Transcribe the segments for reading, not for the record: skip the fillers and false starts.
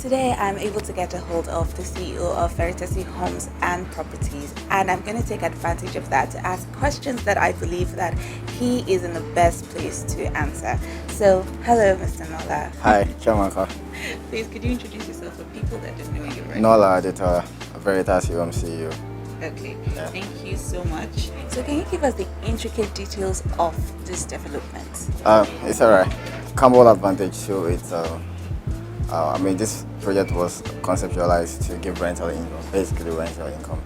Today, I'm able to get a hold of the CEO of Veritasi Homes and Properties, and I'm going to take advantage of that to ask questions that I believe that he is in the best place to answer. So, hello, Mr. Nola. Hi, Chamaka. Please, could you introduce yourself for people that don't know you? Right? Nola, Adetola Veritasi Homes CEO. Okay, Thank you so much. So, can you give us the intricate details of this development? It's alright. Campbell Advantage, so this project was conceptualized to give rental income, basically rental income.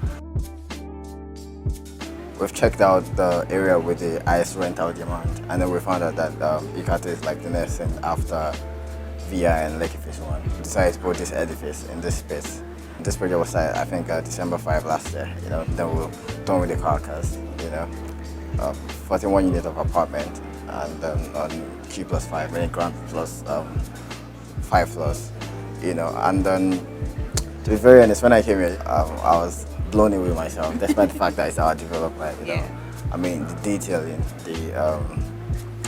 We've checked out the area with the highest rental demand, and then we found out that Ikate is like the next thing after VI and Lekki Phase 1. We decided to put this edifice in this space. This project was started, I think, December 5 last year. Then we were done with the carcass. 41 unit of apartment, and on G+5, meaning ground plus 5 floors. And then to be very honest, when I came here, I was blown away myself, despite the fact that it's our developer. The detailing,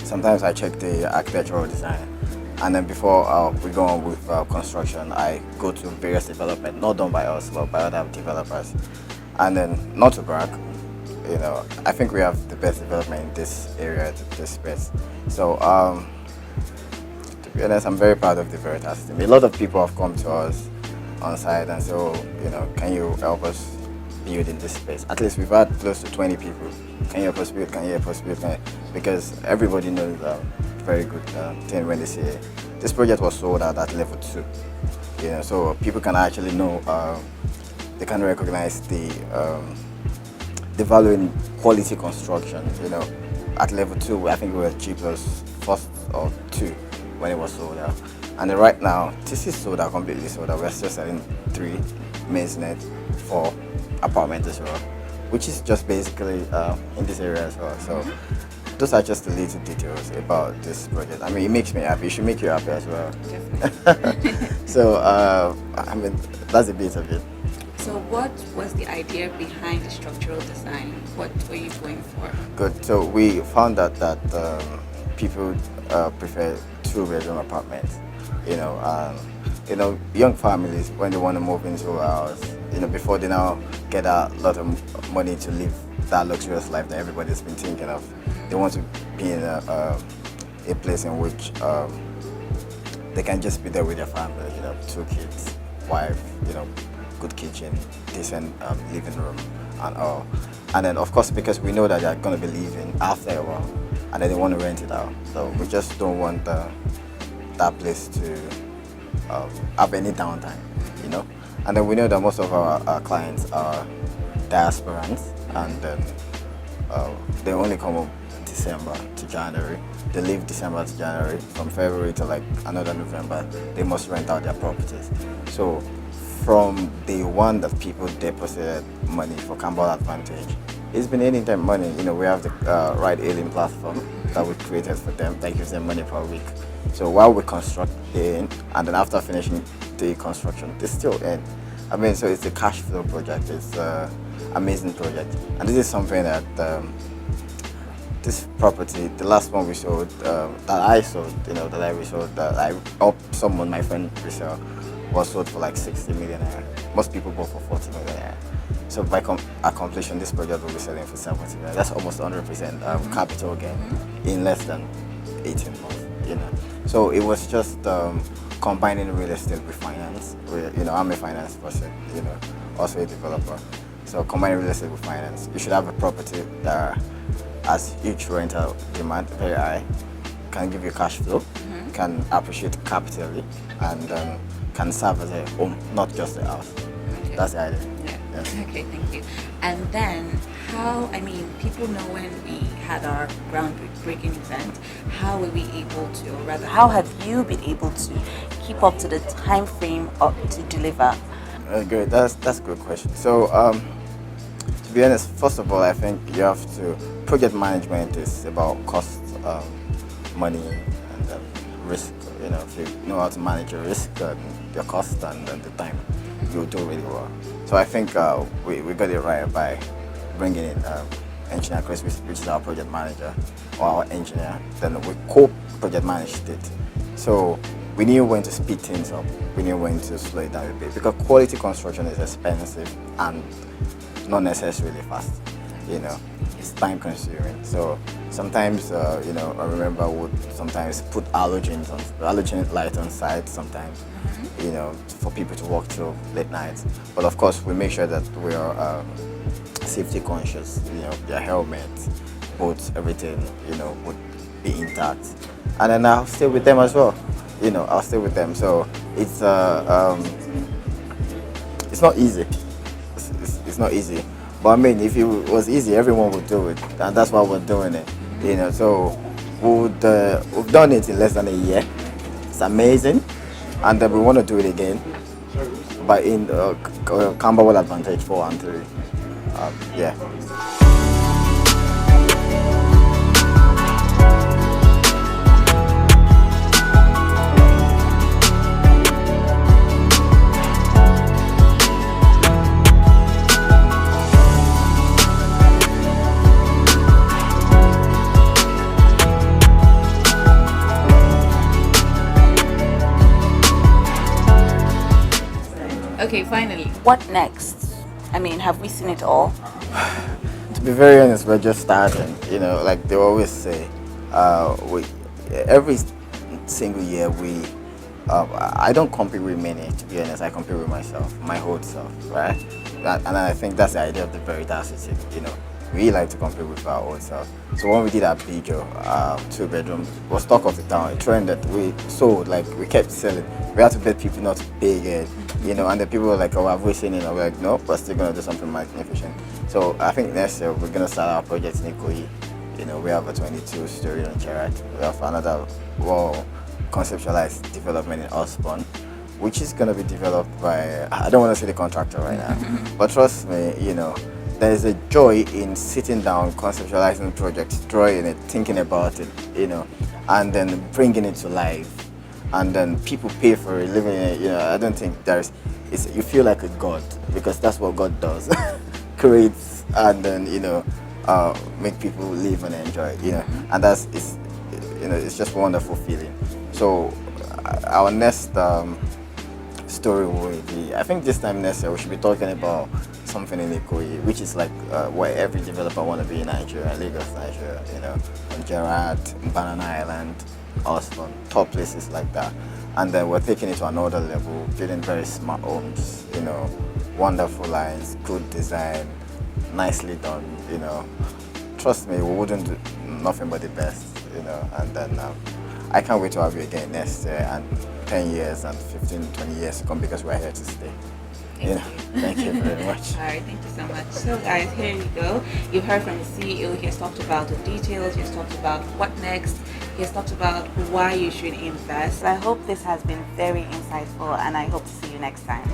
sometimes I check the architectural design. And then before we go on with construction, I go to various development, not done by us, but by other developers. And then, not to brag, I think we have the best development in this area, this space. So, to be honest, I'm very proud of the Veritasi team. A lot of people have come to us on site and so, can you help us build in this space? At least we've had close to 20 people. Can you help us build? Can you help us build? Because everybody knows very good thing when they say this project was sold at level 2. So people can actually know, they can recognize the value in quality construction. At level 2, I think we were G plus first or 2 when it was sold out. And then right now, this is sold out, completely sold out. We're still selling 3 maisonette, 4 apartments as well, which is just basically in this area as well. So. Those are just the little details about this project. It makes me happy. It should make you happy as well. Definitely. So, that's a bit of it. So what was the idea behind the structural design? What were you going for? Good. So we found out that people prefer 2-bedroom apartments. Young families, when they want to move into a house, before they now get a lot of money to live that luxurious life that everybody's been thinking of. They want to be in a place in which they can just be there with their family, 2 kids, wife, good kitchen, decent living room and all. And then of course, because we know that they're going to be leaving after a while and then they want to rent it out. So we just don't want that place to have any downtime, And then we know that most of our clients are diasporans, and then they only come home December to January. They leave December to January. From February to like another November, they must rent out their properties. So from day one that people deposited money for Campbell Advantage, it's been anytime money. We have the ride hailing platform that we created for them that gives them money per week. So while we construct, they earn, and then after finishing the construction, they still earn. So it's a cash flow project. It's an amazing project, and this is something that this property, the last one we sold, that I sold, that I resold, that I helped someone, my friend, resell, was sold for like 60 million. Most people bought for 40 million. So by completion, this project will be selling for 70 million. That's almost 100% capital gain in less than 18 months. So it was just combining real estate with finance. I'm a finance person, also a developer. So combining real estate with finance, you should have a property that has huge rental demand, very high, can give you cash flow, can appreciate capitally, and can serve as a home, not just a house. Okay. That's the idea. Yeah. Okay, thank you. And then people know when we had our groundbreaking event, how were we able to, or rather, how have you been able to keep up to the time frame to deliver? Good, that's a good question. So, to be honest, first of all, I think you have to, project management is about cost, money, and risk. If you know how to manage your risk, your cost, and the time, you'll do really well. So I think we got it right by bringing in engineer Chris, which is our project manager, or our engineer. Then we co-project managed it. So we knew when to speed things up. We knew when to slow it down a bit because quality construction is expensive and not necessarily fast. You know, it's time consuming. So sometimes, you know, I remember I would sometimes put halogen light on site sometimes, you know, for people to walk through late nights. But of course, we make sure that we are safety conscious. You know, their helmets, boots, everything, you know, would be intact. And then I'll stay with them as well. You know, I'll stay with them. So it's not easy. It's not easy. But I mean, if it was easy, everyone would do it, and that's why we're doing it. You know, so we've done it in less than a year. It's amazing, and we want to do it again, but in Camberwell Advantage 4 and 3. Yeah. Okay, finally, what next? I mean, have we seen it all? To be very honest, we're just starting. You know, like they always say, we every single year we. I don't compete with many. To be honest, I compete with myself, my whole self, right? And I think that's the idea of the Veritasi team. You know, we like to compete with our own self. So when we did our big 2-bedroom, it was talk of the town. A trend that we sold, like we kept selling. We had to beg people not to pay again, you know. And the people were like, "Oh, have we seen it?" And we're like, "No, we're still gonna do something magnificent." So I think next year we're gonna start our project in Ikoyi. You know, we have a 22-story on Gerard. We have another conceptualized development in Osborne, which is gonna be developed by, I don't want to say the contractor right now, but trust me, you know, there is a joy in sitting down, conceptualizing projects, drawing it, thinking about it, you know, and then bringing it to life. And then people pay for it, living in it, you know. I don't think you feel like a god, because that's what God does. Creates and then, you know, make people live and enjoy, you know. And you know, it's just wonderful feeling. So our next story will be, I think this time next year we should be talking about something in Ikoyi, which is like where every developer want to be in Nigeria, Lagos, Nigeria, you know, on Gerard, Banana Island, Osborne, top places like that. And then we're taking it to another level, building very smart homes, you know, wonderful lines, good design, nicely done, you know. Trust me, we wouldn't do nothing but the best, you know. And then I can't wait to have you again next year, and 10 years and 15, 20 years to come, because we're here to stay. Thank you very much. All right, thank you so much. So guys, here you go. You've heard from the CEO. He has talked about the details. He has talked about what next. He has talked about why you should invest. I hope this has been very insightful, and I hope to see you next time.